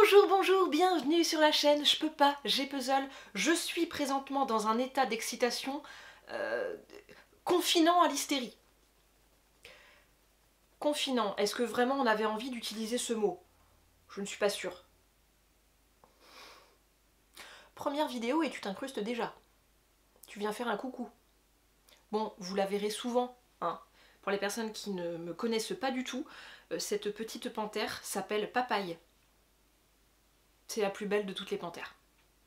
Bonjour, bonjour, bienvenue sur la chaîne Je peux pas, j'ai puzzle. Je suis présentement dans un état d'excitation confinant à l'hystérie. Confinant, est-ce que vraiment on avait envie d'utiliser ce mot? Je ne suis pas sûre. Première vidéo et tu t'incrustes déjà. Tu viens faire un coucou. Bon, vous la verrez souvent, hein. Pour les personnes qui ne me connaissent pas du tout, cette petite panthère s'appelle Papaye. C'est la plus belle de toutes les panthères.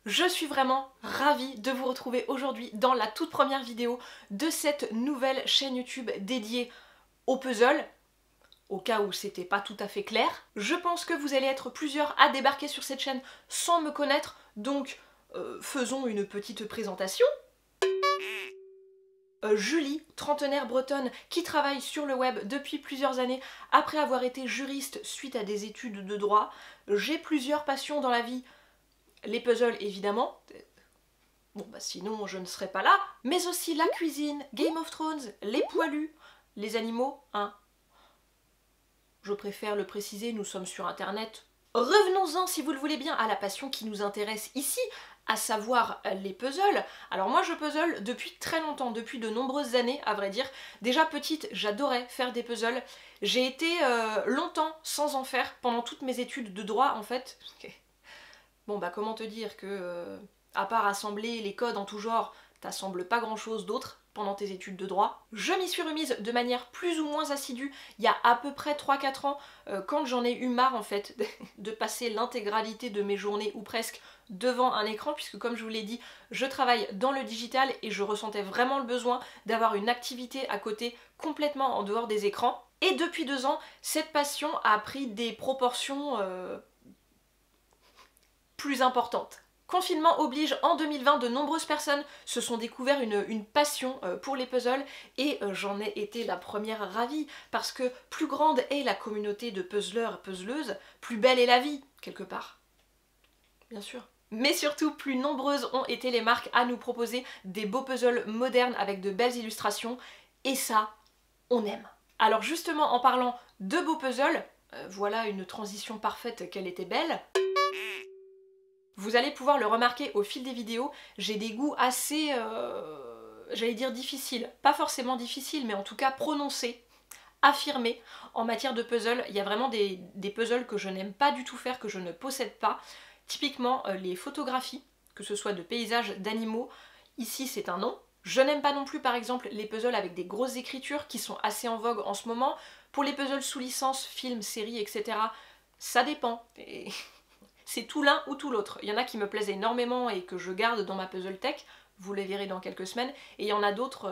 Je suis vraiment ravie de vous retrouver aujourd'hui dans la toute première vidéo de cette nouvelle chaîne YouTube dédiée au puzzle, au cas où c'était pas tout à fait clair. Je pense que vous allez être plusieurs à débarquer sur cette chaîne sans me connaître, donc faisons une petite présentation. Julie, trentenaire bretonne qui travaille sur le web depuis plusieurs années après avoir été juriste suite à des études de droit. J'ai plusieurs passions dans la vie, les puzzles évidemment, bon bah sinon je ne serais pas là, mais aussi la cuisine, Game of Thrones, les poilus, les animaux, hein. Je préfère le préciser, nous sommes sur internet. Revenons-en, si vous le voulez bien, à la passion qui nous intéresse ici, à savoir les puzzles. Alors moi je puzzle depuis très longtemps, depuis de nombreuses années à vrai dire. Déjà petite, j'adorais faire des puzzles. J'ai été longtemps sans en faire, pendant toutes mes études de droit en fait. Bon bah comment te dire que, à part assembler les codes en tout genre, t'assembles pas grand chose d'autre pendant tes études de droit. Je m'y suis remise de manière plus ou moins assidue il y a à peu près 3-4 ans, quand j'en ai eu marre en fait de passer l'intégralité de mes journées ou presque devant un écran, puisque comme je vous l'ai dit, je travaille dans le digital et je ressentais vraiment le besoin d'avoir une activité à côté complètement en dehors des écrans. Et depuis 2 ans, cette passion a pris des proportions plus importantes. Confinement oblige, en 2020, de nombreuses personnes se sont découvert une passion pour les puzzles et j'en ai été la première ravie parce que plus grande est la communauté de puzzleurs et puzzleuses, plus belle est la vie, quelque part. Bien sûr. Mais surtout, plus nombreuses ont été les marques à nous proposer des beaux puzzles modernes avec de belles illustrations et ça, on aime. Alors justement, en parlant de beaux puzzles, voilà une transition parfaite qu'elle était belle. Vous allez pouvoir le remarquer au fil des vidéos, j'ai des goûts assez, j'allais dire difficiles. Pas forcément difficiles, mais en tout cas prononcés, affirmés en matière de puzzle. Il y a vraiment des puzzles que je n'aime pas du tout faire, que je ne possède pas. Typiquement les photographies, que ce soit de paysages, d'animaux, ici c'est un non. Je n'aime pas non plus par exemple les puzzles avec des grosses écritures qui sont assez en vogue en ce moment. Pour les puzzles sous licence, films, séries, etc., ça dépend. Et c'est tout l'un ou tout l'autre. Il y en a qui me plaisent énormément et que je garde dans ma puzzle tech, vous les verrez dans quelques semaines, et il y en a d'autres...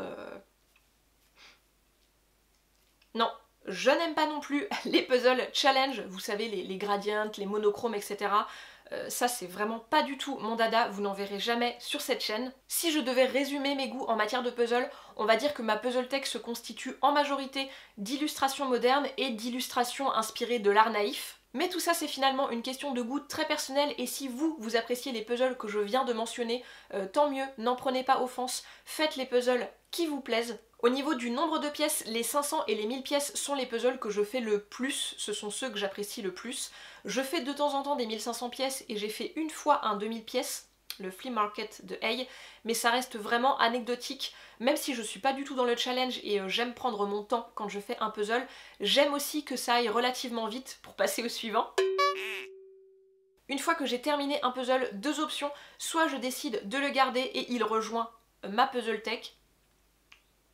Non, je n'aime pas non plus les puzzles challenge, vous savez, les gradients, les monochromes, etc. Ça c'est vraiment pas du tout mon dada, vous n'en verrez jamais sur cette chaîne. Si je devais résumer mes goûts en matière de puzzle, on va dire que ma puzzle tech se constitue en majorité d'illustrations modernes et d'illustrations inspirées de l'art naïf. Mais tout ça c'est finalement une question de goût très personnel et si vous appréciez les puzzles que je viens de mentionner, tant mieux, n'en prenez pas offense, faites les puzzles qui vous plaisent. Au niveau du nombre de pièces, les 500 et les 1000 pièces sont les puzzles que je fais le plus, ce sont ceux que j'apprécie le plus. Je fais de temps en temps des 1500 pièces et j'ai fait une fois un 2000 pièces, le flea market de Hay, mais ça reste vraiment anecdotique, même si je suis pas du tout dans le challenge et j'aime prendre mon temps quand je fais un puzzle, j'aime aussi que ça aille relativement vite pour passer au suivant. Une fois que j'ai terminé un puzzle, 2 options, soit je décide de le garder et il rejoint ma puzzle tech.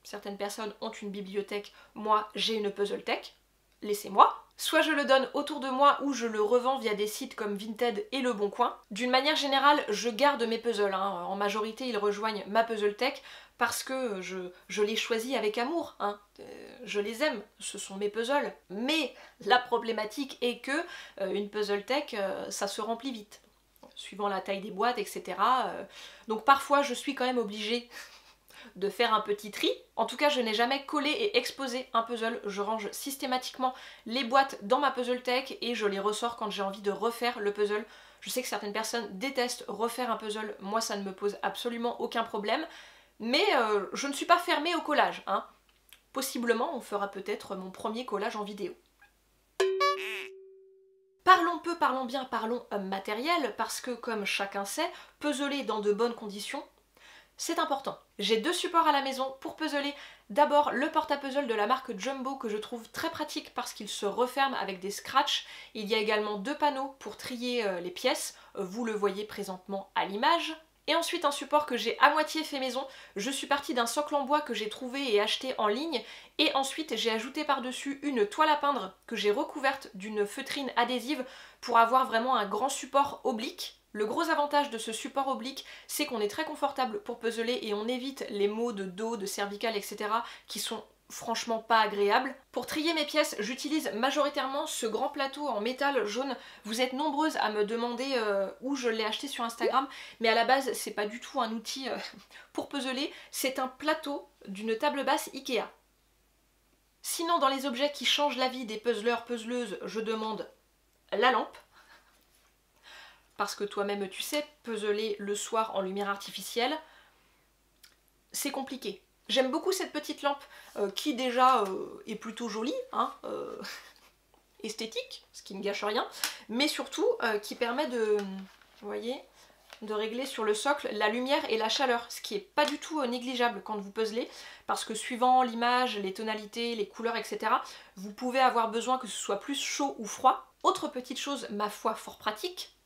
Certaines personnes ont une bibliothèque, moi j'ai une puzzle tech, laissez-moi. Soit je le donne autour de moi ou je le revends via des sites comme Vinted et Le Bon Coin. D'une manière générale, je garde mes puzzles, hein. En majorité ils rejoignent ma puzzle tech parce que je les choisis avec amour, hein. Je les aime, ce sont mes puzzles. Mais la problématique est que une puzzle tech, ça se remplit vite, suivant la taille des boîtes, etc. Donc parfois je suis quand même obligée de faire un petit tri. En tout cas, je n'ai jamais collé et exposé un puzzle. Je range systématiquement les boîtes dans ma puzzle tech et je les ressors quand j'ai envie de refaire le puzzle. Je sais que certaines personnes détestent refaire un puzzle. Moi, ça ne me pose absolument aucun problème. Mais je ne suis pas fermée au collage, hein. Possiblement, on fera peut-être mon premier collage en vidéo. Parlons peu, parlons bien, parlons matériel, parce que comme chacun sait, puzzler dans de bonnes conditions, c'est important. J'ai 2 supports à la maison pour puzzler. D'abord le porte-à-puzzle de la marque Jumbo que je trouve très pratique parce qu'il se referme avec des scratchs. Il y a également 2 panneaux pour trier les pièces, vous le voyez présentement à l'image. Et ensuite un support que j'ai à moitié fait maison. Je suis partie d'un socle en bois que j'ai trouvé et acheté en ligne et ensuite j'ai ajouté par-dessus une toile à peindre que j'ai recouverte d'une feutrine adhésive pour avoir vraiment un grand support oblique. Le gros avantage de ce support oblique, c'est qu'on est très confortable pour puzzler et on évite les maux de dos, de cervicales, etc. qui sont franchement pas agréables. Pour trier mes pièces, j'utilise majoritairement ce grand plateau en métal jaune. Vous êtes nombreuses à me demander où je l'ai acheté sur Instagram, mais à la base, c'est pas du tout un outil pour puzzler, c'est un plateau d'une table basse Ikea. Sinon, dans les objets qui changent la vie des puzzleurs, puzzleuses, je demande la lampe. Parce que toi-même tu sais, puzzler le soir en lumière artificielle, c'est compliqué. J'aime beaucoup cette petite lampe qui déjà est plutôt jolie, hein, esthétique, ce qui ne gâche rien, mais surtout qui permet de, vous voyez, de régler sur le socle la lumière et la chaleur, ce qui n'est pas du tout négligeable quand vous puzzlez, parce que suivant l'image, les tonalités, les couleurs, etc., vous pouvez avoir besoin que ce soit plus chaud ou froid. Autre petite chose, ma foi, fort pratique,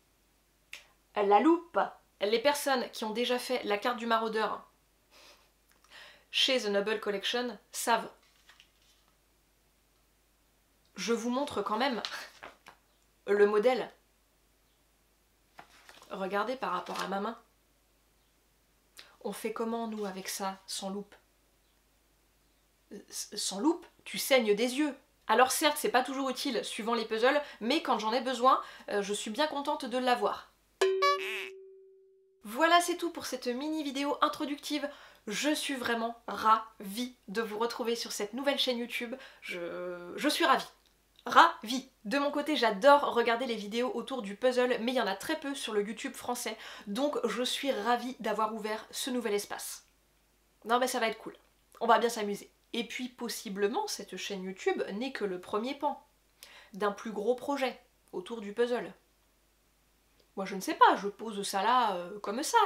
la loupe. Les personnes qui ont déjà fait la carte du maraudeur chez The Noble Collection savent. Je vous montre quand même le modèle. Regardez par rapport à ma main. On fait comment nous avec ça, sans loupe? Sans loupe, tu saignes des yeux. Alors certes, c'est pas toujours utile suivant les puzzles, mais quand j'en ai besoin, je suis bien contente de l'avoir. Voilà, c'est tout pour cette mini vidéo introductive. Je suis vraiment ravie de vous retrouver sur cette nouvelle chaîne YouTube. Je suis ravie. Ravie. De mon côté, j'adore regarder les vidéos autour du puzzle, mais il y en a très peu sur le YouTube français, donc je suis ravie d'avoir ouvert ce nouvel espace. Non mais ça va être cool. On va bien s'amuser. Et puis possiblement, cette chaîne YouTube n'est que le premier pan d'un plus gros projet autour du puzzle. Moi je ne sais pas, je pose ça là comme ça.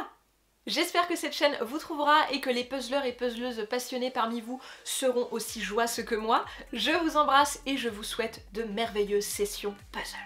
J'espère que cette chaîne vous trouvera et que les puzzleurs et puzzleuses passionnés parmi vous seront aussi joyeux que moi. Je vous embrasse et je vous souhaite de merveilleuses sessions puzzle.